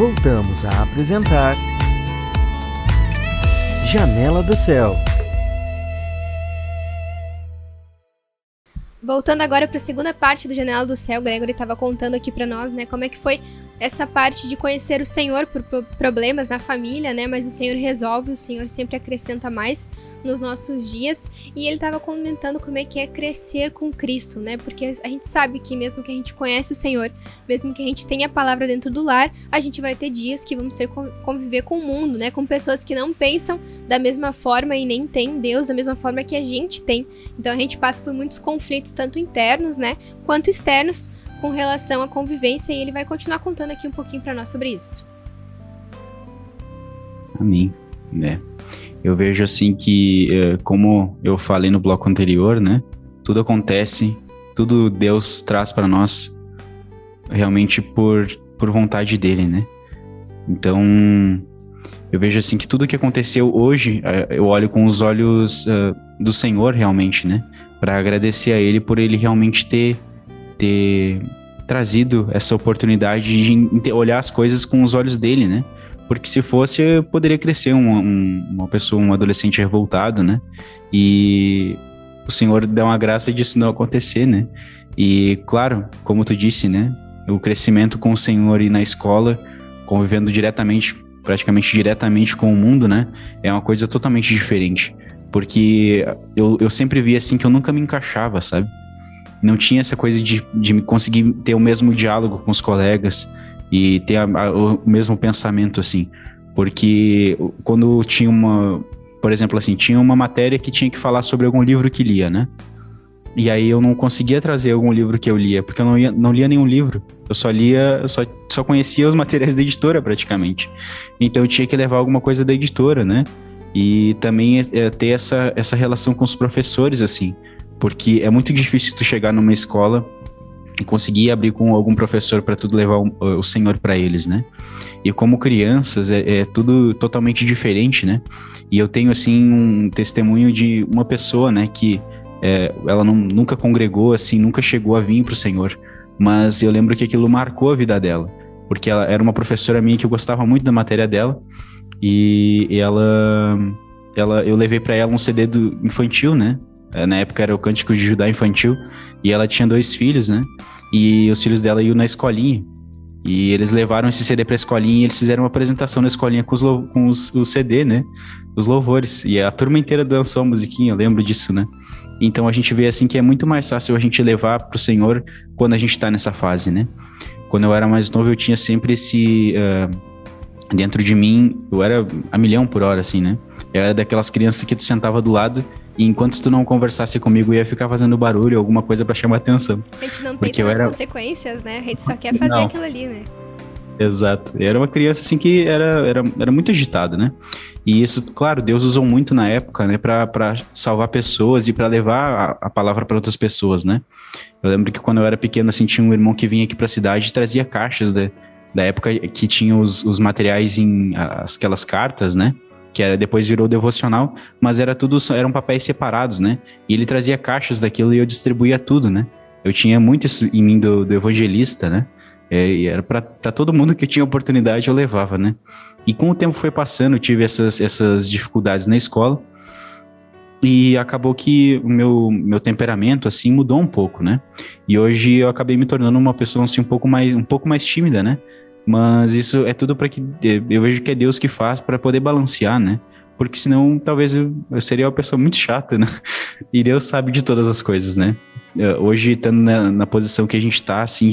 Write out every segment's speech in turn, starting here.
voltamos a apresentar Janela do Céu. Voltando agora para a segunda parte do Janela do Céu, o Gregory estava contando aqui para nós, né, como é que foi essa parte de conhecer o Senhor por problemas na família, né, mas o Senhor resolve, o Senhor sempre acrescenta mais nos nossos dias, e ele estava comentando como é que é crescer com Cristo, né, porque a gente sabe que mesmo que a gente conhece o Senhor, mesmo que a gente tenha a palavra dentro do lar, a gente vai ter dias que vamos ter que conviver com o mundo, né, com pessoas que não pensam da mesma forma e nem têm Deus da mesma forma que a gente tem, então a gente passa por muitos conflitos, tanto internos, né, quanto externos, com relação à convivência, e ele vai continuar contando aqui um pouquinho para nós sobre isso. Amém, né? Eu vejo assim que, como eu falei no bloco anterior, né? Tudo acontece, tudo Deus traz para nós realmente por vontade dele, né? Então, eu vejo assim que tudo que aconteceu hoje, eu olho com os olhos do Senhor realmente, né? Para agradecer a ele por ele realmente ter trazido essa oportunidade de olhar as coisas com os olhos dele, né? Porque se fosse, eu poderia crescer uma pessoa, um adolescente revoltado, né? E o Senhor dá uma graça disso não acontecer, né? E, claro, como tu disse, né? O crescimento com o Senhor e na escola, convivendo praticamente diretamente com o mundo, né? É uma coisa totalmente diferente. Porque eu sempre vi assim que eu nunca me encaixava, sabe? Não tinha essa coisa de conseguir ter o mesmo diálogo com os colegas e ter o mesmo pensamento, assim. Porque quando tinha por exemplo, assim, tinha uma matéria que tinha que falar sobre algum livro que lia, né? E aí eu não conseguia trazer algum livro que eu lia, porque eu não lia nenhum livro. Eu só conhecia os materiais da editora, praticamente. Então eu tinha que levar alguma coisa da editora, né? E também ter essa relação com os professores, assim. Porque é muito difícil tu chegar numa escola e conseguir abrir com algum professor para tudo levar o Senhor para eles, né? E como crianças é tudo totalmente diferente, né? E eu tenho, assim, um testemunho de uma pessoa, né? Que ela nunca congregou, assim, nunca chegou a vir pro Senhor. Mas eu lembro que aquilo marcou a vida dela. Porque ela era uma professora minha que eu gostava muito da matéria dela. E eu levei para ela um CD do infantil, né? Na época era o Cântico de Judá infantil, e ela tinha 2 filhos, né? E os filhos dela iam na escolinha. E eles levaram esse CD pra escolinha e eles fizeram uma apresentação na escolinha com o CD, né? Os louvores. E a turma inteira dançou a musiquinha, eu lembro disso, né? Então a gente vê assim que é muito mais fácil a gente levar pro Senhor quando a gente tá nessa fase, né? Quando eu era mais novo, eu tinha sempre esse... dentro de mim, eu era a milhão por hora, assim, né? Eu era daquelas crianças que tu sentava do lado e enquanto tu não conversasse comigo, ia ficar fazendo barulho, alguma coisa pra chamar atenção. A gente não pensa nas consequências, né? A gente só quer fazer aquilo ali, né? Exato. Eu era uma criança, assim, que era muito agitada, né? E isso, claro, Deus usou muito na época, né? Pra salvar pessoas e pra levar a palavra pra outras pessoas, né? Eu lembro que quando eu era pequeno, assim, tinha um irmão que vinha aqui pra cidade e trazia caixas da época que tinha os materiais aquelas cartas, né? Que depois virou devocional, mas eram papéis separados, né? E ele trazia caixas daquilo e eu distribuía tudo, né? Eu tinha muito isso em mim do evangelista, né? E era pra todo mundo que tinha oportunidade, eu levava, né? E com o tempo foi passando, eu tive essas dificuldades na escola e acabou que o meu temperamento, assim, mudou um pouco, né? E hoje eu acabei me tornando uma pessoa, assim, um pouco mais tímida, né? Mas isso é tudo para que eu vejo que é Deus que faz para poder balancear, né? Porque senão talvez eu seria uma pessoa muito chata, né? E Deus sabe de todas as coisas, né? Hoje, estando na posição que a gente está, assim,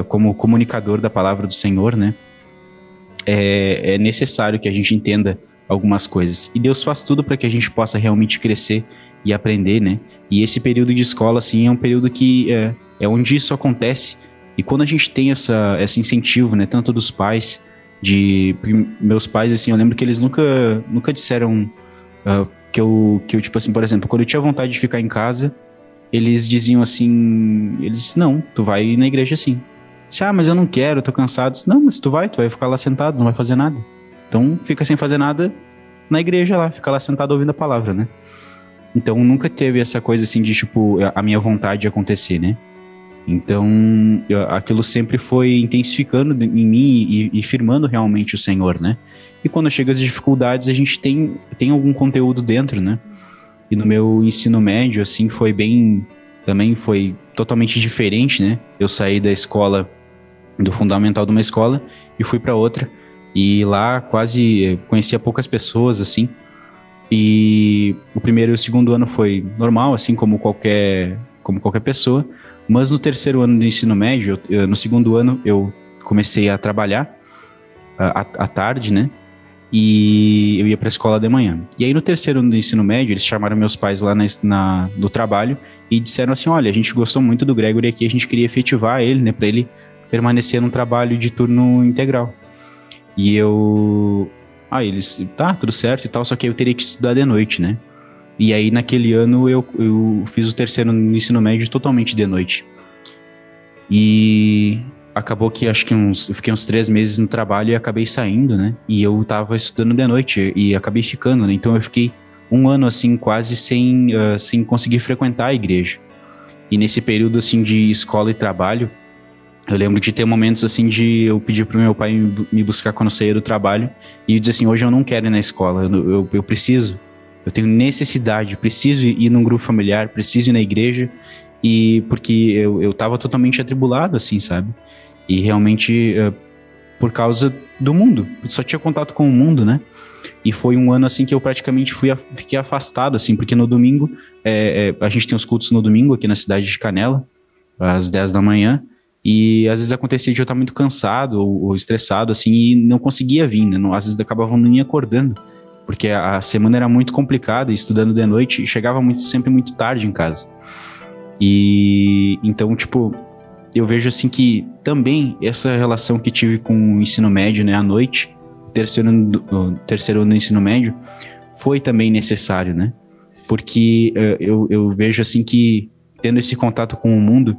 como comunicador da palavra do Senhor, né? É necessário que a gente entenda algumas coisas. E Deus faz tudo para que a gente possa realmente crescer e aprender, né? E esse período de escola, assim, é um período que é onde isso acontece. E quando a gente tem esse incentivo, né, tanto dos pais, meus pais, assim, eu lembro que eles nunca disseram que eu, tipo assim, por exemplo, quando eu tinha vontade de ficar em casa, eles diziam assim, não, tu vai na igreja assim. Disse, mas eu não quero, eu tô cansado. Não, mas tu vai ficar lá sentado, não vai fazer nada. Então, fica sem fazer nada na igreja lá, fica lá sentado ouvindo a palavra, né? Então, nunca teve essa coisa assim de, tipo, a minha vontade de acontecer, né? Então, aquilo sempre foi intensificando em mim e firmando realmente o Senhor, né? E quando chega as dificuldades, a gente tem algum conteúdo dentro, né? E no meu ensino médio, assim, também foi totalmente diferente, né? Eu saí da escola, do fundamental de uma escola, e fui para outra. E lá quase conhecia poucas pessoas, assim. E o primeiro e o segundo ano foi normal, assim como qualquer pessoa. Mas no terceiro ano do ensino médio, no segundo ano, eu comecei a trabalhar à tarde, né? E eu ia para a escola de manhã. E aí no terceiro ano do ensino médio, eles chamaram meus pais lá no trabalho e disseram assim, olha, a gente gostou muito do Gregory aqui, a gente queria efetivar ele, né? Para ele permanecer num trabalho de turno integral. E eles, tá, tudo certo e tal, só que eu teria que estudar de noite, né? E aí, naquele ano, eu fiz o terceiro ano do ensino médio totalmente de noite. E acabou que eu fiquei uns 3 meses no trabalho e acabei saindo, né? E eu tava estudando de noite e acabei ficando, né? Então eu fiquei 1 ano, assim, quase sem conseguir frequentar a igreja. E nesse período, assim, de escola e trabalho, eu lembro de ter momentos, assim, de eu pedir pro meu pai me buscar quando eu saía do trabalho e eu dizer assim, hoje eu não quero ir na escola, eu preciso. Eu tenho necessidade, preciso ir num grupo familiar, preciso ir na igreja, e porque eu tava totalmente atribulado, assim, sabe? E realmente, por causa do mundo, eu só tinha contato com o mundo, né? E foi 1 ano, assim, que eu praticamente fiquei afastado, assim, porque no domingo, a gente tem os cultos no domingo aqui na cidade de Canela, às 10 da manhã, e às vezes acontecia de eu estar muito cansado ou estressado, assim, e não conseguia vir, né? Às vezes acabava nem acordando, porque a semana era muito complicada, estudando de noite, e chegava sempre muito tarde em casa. E então, tipo, eu vejo assim que também essa relação que tive com o ensino médio, né, à noite, o terceiro ano do ensino médio, foi também necessário, né? Porque eu vejo assim que, tendo esse contato com o mundo,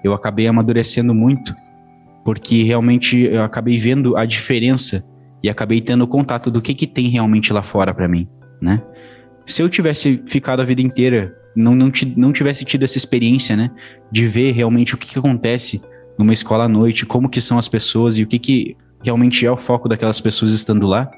eu acabei amadurecendo muito, porque realmente eu acabei vendo a diferença e acabei tendo contato do que tem realmente lá fora pra mim, né? Se eu tivesse ficado a vida inteira, não tivesse tido essa experiência, né? De ver realmente o que acontece numa escola à noite, como que são as pessoas e o que realmente é o foco daquelas pessoas estando lá,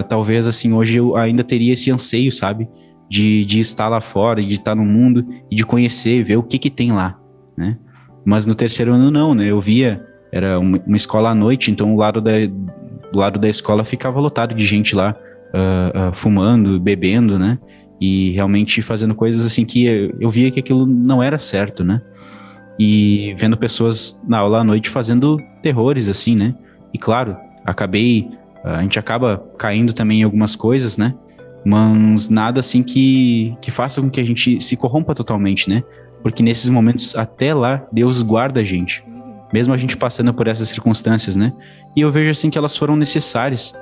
talvez, assim, hoje eu ainda teria esse anseio, sabe? De estar lá fora, de estar no mundo e de conhecer, ver o que tem lá, né? Mas no terceiro ano não, né? Eu via, era uma escola à noite, então do lado da escola ficava lotado de gente lá, fumando, bebendo, né? E realmente fazendo coisas assim que eu via que aquilo não era certo, né? E vendo pessoas na aula à noite fazendo terrores, assim, né? E claro, a gente acaba caindo também em algumas coisas, né? Mas nada assim que faça com que a gente se corrompa totalmente, né? Porque nesses momentos, até lá, Deus guarda a gente, mesmo a gente passando por essas circunstâncias, né? E eu vejo assim que elas foram necessárias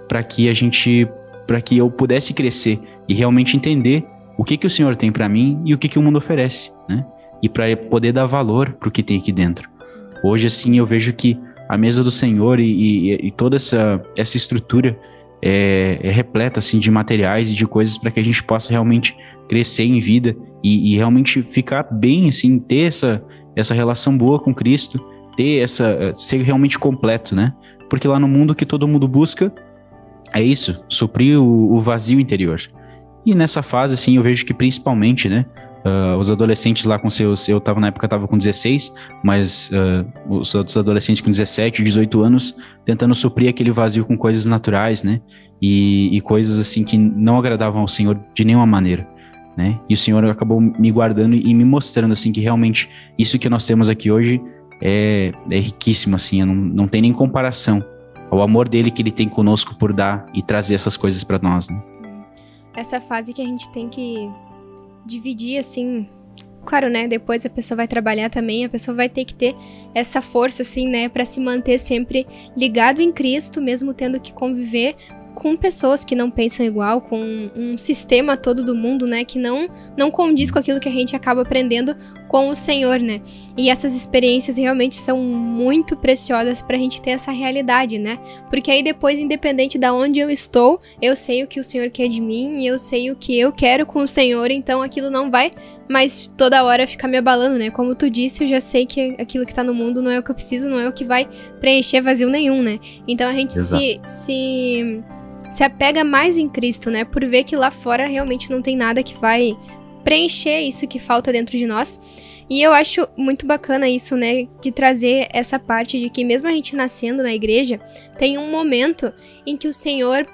para que eu pudesse crescer e realmente entender o que o Senhor tem para mim e o que o mundo oferece, né? E para poder dar valor pro que tem aqui dentro. Hoje, assim, eu vejo que a mesa do Senhor e toda essa estrutura é repleta, assim, de materiais e de coisas para que a gente possa realmente crescer em vida e realmente ficar bem, assim, ter essa relação boa com Cristo, ser realmente completo, né? Porque lá no mundo, o que todo mundo busca é isso, suprir o vazio interior. E nessa fase, assim, eu vejo que principalmente, né, os adolescentes lá com na época eu tava com 16, mas os outros adolescentes com 17, 18 anos, tentando suprir aquele vazio com coisas naturais, né, e coisas assim que não agradavam ao Senhor de nenhuma maneira, né, e o Senhor acabou me guardando e me mostrando, assim, que realmente isso que nós temos aqui hoje é riquíssimo, assim, não tem nem comparação ao amor dele que ele tem conosco por dar e trazer essas coisas pra nós, né. Essa fase que a gente tem que dividir, assim, claro, né, depois a pessoa vai trabalhar também, a pessoa vai ter que ter essa força, assim, né, pra se manter sempre ligado em Cristo, mesmo tendo que conviver com pessoas que não pensam igual, com um sistema todo do mundo, né, que não condiz com aquilo que a gente acaba aprendendo com o Senhor, né? E essas experiências realmente são muito preciosas pra gente ter essa realidade, né? Porque aí depois, independente de onde eu estou, eu sei o que o Senhor quer de mim e eu sei o que eu quero com o Senhor, então aquilo não vai mais toda hora ficar me abalando, né? Como tu disse, eu já sei que aquilo que tá no mundo não é o que eu preciso, não é o que vai preencher vazio nenhum, né? Então a gente se apega mais em Cristo, né? Por ver que lá fora realmente não tem nada que vai preencher isso que falta dentro de nós. E eu acho muito bacana isso, né, de trazer essa parte de que mesmo a gente nascendo na igreja, tem um momento em que o Senhor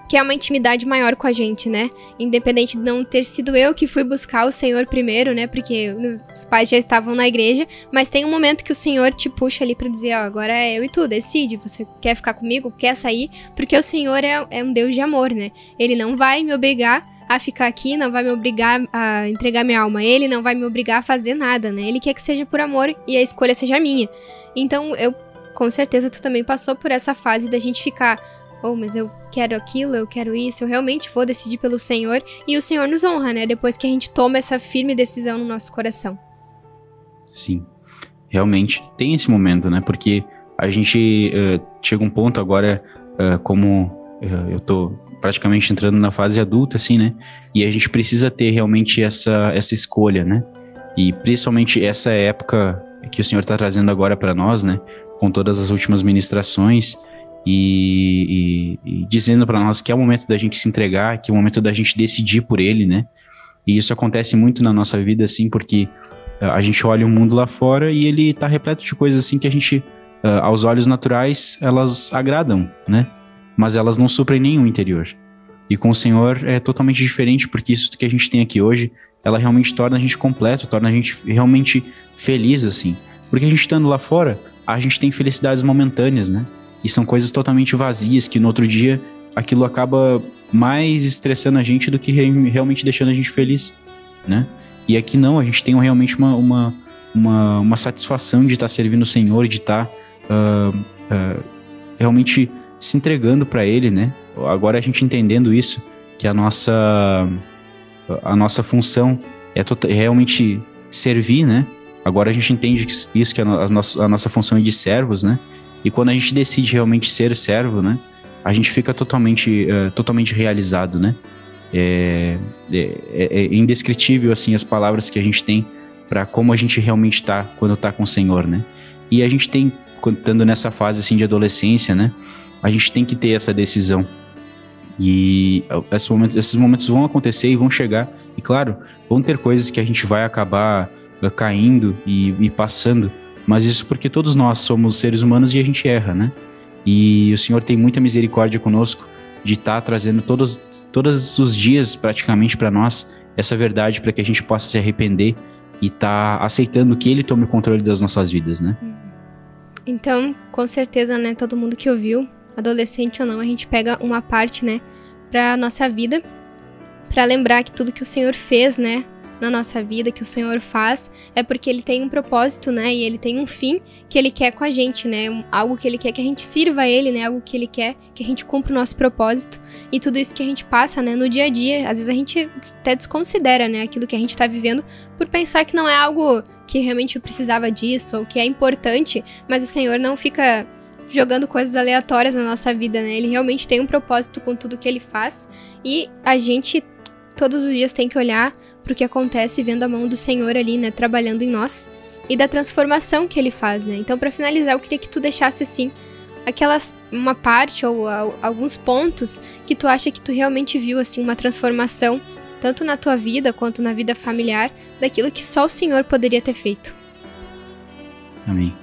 quer uma intimidade maior com a gente, né? Independente de não ter sido eu que fui buscar o Senhor primeiro, né? Porque os pais já estavam na igreja, mas tem um momento que o Senhor te puxa ali pra dizer, ó, agora é eu e tu, decide, você quer ficar comigo, quer sair? Porque o Senhor é um Deus de amor, né? Ele não vai me obrigar a ficar aqui, não vai me obrigar a entregar minha alma a ele, não vai me obrigar a fazer nada, né? Ele quer que seja por amor e a escolha seja minha. Então, com certeza, tu também passou por essa fase da gente ficar, mas eu quero aquilo, eu quero isso, eu realmente vou decidir pelo Senhor, e o Senhor nos honra, né? Depois que a gente toma essa firme decisão no nosso coração. Sim, realmente tem esse momento, né? Porque a gente chega um ponto agora, eu tô praticamente entrando na fase adulta, assim, né? E a gente precisa ter realmente essa escolha, né? E principalmente essa época que o Senhor está trazendo agora para nós, né? Com todas as últimas ministrações e dizendo para nós que é o momento da gente se entregar, que é o momento da gente decidir por Ele, né? E isso acontece muito na nossa vida, assim, porque a gente olha o mundo lá fora e ele está repleto de coisas, assim, que a gente, aos olhos naturais, elas agradam, né? Mas elas não suprem nenhum interior. E com o Senhor é totalmente diferente, porque isso que a gente tem aqui hoje, ela realmente torna a gente completo, torna a gente realmente feliz, assim. Porque a gente estando lá fora, a gente tem felicidades momentâneas, né? E são coisas totalmente vazias, que no outro dia aquilo acaba mais estressando a gente do que realmente deixando a gente feliz, né? E aqui não, a gente tem realmente uma satisfação de estar servindo o Senhor, de estar realmente se entregando para Ele, né? Agora a gente entendendo isso, que a nossa função é realmente servir, né? Agora a gente entende isso, que a nossa função é de servos, né? E quando a gente decide realmente ser servo, né? A gente fica totalmente realizado, né? É indescritível, assim, as palavras que a gente tem para como a gente realmente está quando está com o Senhor, né? E a gente tem, estando nessa fase, assim, de adolescência, né? A gente tem que ter essa decisão. E esses momentos vão acontecer e vão chegar. E claro, vão ter coisas que a gente vai acabar caindo e passando. Mas isso porque todos nós somos seres humanos e a gente erra, né? E o Senhor tem muita misericórdia conosco de estar trazendo todos os dias praticamente para nós essa verdade, para que a gente possa se arrepender e estar aceitando que Ele tome o controle das nossas vidas, né? Então, com certeza, né, todo mundo que ouviu, adolescente ou não, a gente pega uma parte, né, pra nossa vida, pra lembrar que tudo que o Senhor fez, né, na nossa vida, que o Senhor faz, é porque Ele tem um propósito, né, e Ele tem um fim que Ele quer com a gente, né, algo que Ele quer que a gente sirva a Ele, né, algo que Ele quer que a gente cumpra o nosso propósito, e tudo isso que a gente passa, né, no dia a dia, às vezes a gente até desconsidera, né, aquilo que a gente tá vivendo, por pensar que não é algo que realmente eu precisava disso, ou que é importante, mas o Senhor não fica jogando coisas aleatórias na nossa vida, né? Ele realmente tem um propósito com tudo que Ele faz, e a gente todos os dias tem que olhar pro que acontece vendo a mão do Senhor ali, né, trabalhando em nós, e da transformação que Ele faz, né? Então, pra finalizar, eu queria que tu deixasse, assim, uma parte ou alguns pontos que tu acha que tu realmente viu, assim, uma transformação, tanto na tua vida quanto na vida familiar, daquilo que só o Senhor poderia ter feito. Amém.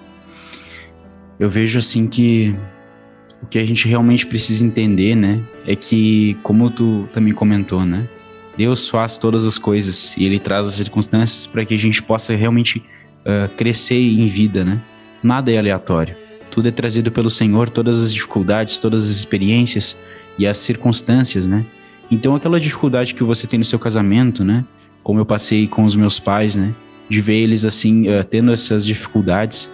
Eu vejo, assim, que o que a gente realmente precisa entender, né, é que, como tu também comentou, né, Deus faz todas as coisas e Ele traz as circunstâncias para que a gente possa realmente crescer em vida, né? Nada é aleatório. Tudo é trazido pelo Senhor, todas as dificuldades, todas as experiências e as circunstâncias, né? Então, aquela dificuldade que você tem no seu casamento, né, como eu passei com os meus pais, né, de ver eles, assim, tendo essas dificuldades,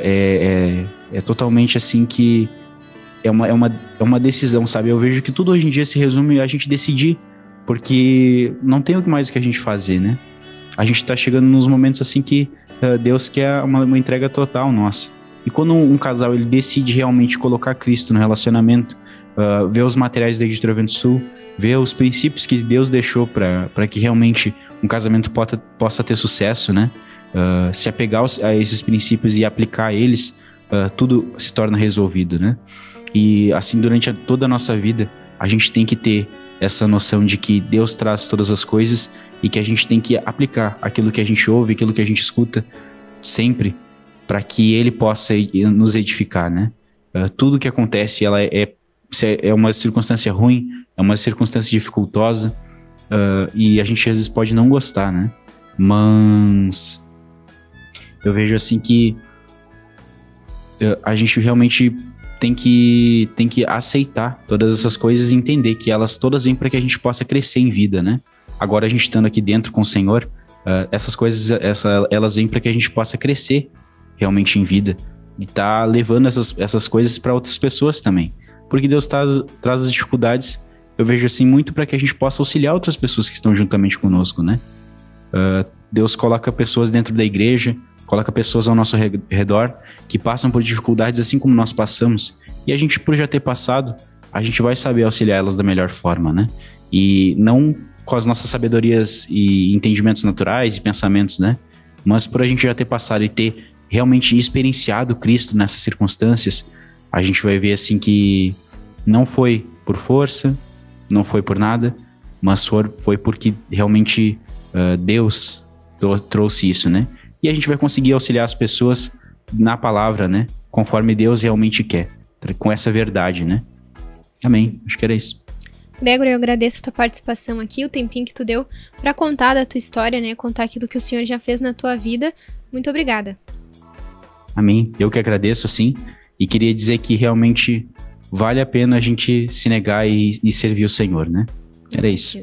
é totalmente, assim, que é uma decisão, sabe? Eu vejo que tudo hoje em dia se resume a gente decidir, porque não tem mais o que a gente fazer, né? a gente tá chegando nos momentos assim que Deus quer uma entrega total nossa. E quando um casal ele decide realmente colocar Cristo no relacionamento, ver os materiais da Editora Vento Sul, ver os princípios que Deus deixou para que realmente um casamento possa ter sucesso, né? Se apegar a esses princípios e aplicar eles, tudo se torna resolvido, né? E assim, durante toda a nossa vida, a gente tem que ter essa noção de que Deus traz todas as coisas e que a gente tem que aplicar aquilo que a gente ouve, aquilo que a gente escuta sempre, para que Ele possa nos edificar, né? Tudo que acontece, é uma circunstância ruim, é uma circunstância dificultosa, e a gente às vezes pode não gostar, né? Mas eu vejo assim que a gente realmente tem que aceitar todas essas coisas e entender que elas todas vêm para que a gente possa crescer em vida, né? Agora a gente estando aqui dentro com o Senhor, essas coisas, elas vêm para que a gente possa crescer realmente em vida e tá levando essas coisas para outras pessoas também. Porque Deus traz as dificuldades, eu vejo assim, muito para que a gente possa auxiliar outras pessoas que estão juntamente conosco, né? Deus coloca pessoas dentro da igreja, coloca pessoas ao nosso redor que passam por dificuldades assim como nós passamos. E a gente, por já ter passado, a gente vai saber auxiliar elas da melhor forma, né? E não com as nossas sabedorias e entendimentos naturais e pensamentos, né? Mas por a gente já ter passado e ter realmente experienciado Cristo nessas circunstâncias, a gente vai ver assim que não foi por força, não foi por nada, mas foi porque realmente Deus trouxe isso, né? E a gente vai conseguir auxiliar as pessoas na palavra, né? Conforme Deus realmente quer, com essa verdade, né? Amém. Acho que era isso. Gregory, eu agradeço a tua participação aqui, o tempinho que tu deu para contar da tua história, né? Contar aquilo que o Senhor já fez na tua vida. Muito obrigada. Amém. Eu que agradeço, assim, e queria dizer que realmente vale a pena a gente se negar e servir o Senhor, né? Era isso.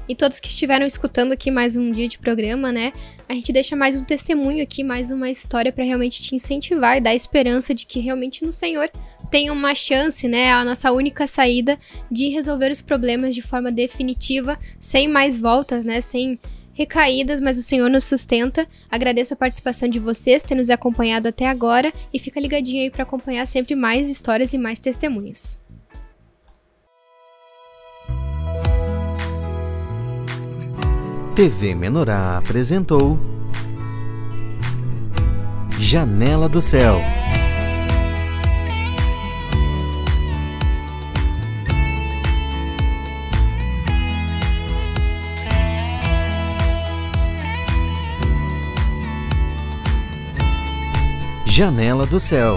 E todos que estiveram escutando aqui mais um dia de programa, né? A gente deixa mais um testemunho aqui, mais uma história para realmente te incentivar e dar esperança de que realmente no Senhor tem uma chance, né? A nossa única saída de resolver os problemas de forma definitiva, sem mais voltas, né? Sem recaídas, mas o Senhor nos sustenta. Agradeço a participação de vocês, ter nos acompanhado até agora e fica ligadinho aí para acompanhar sempre mais histórias e mais testemunhos. TV Menorá apresentou Janela do Céu. Janela do Céu.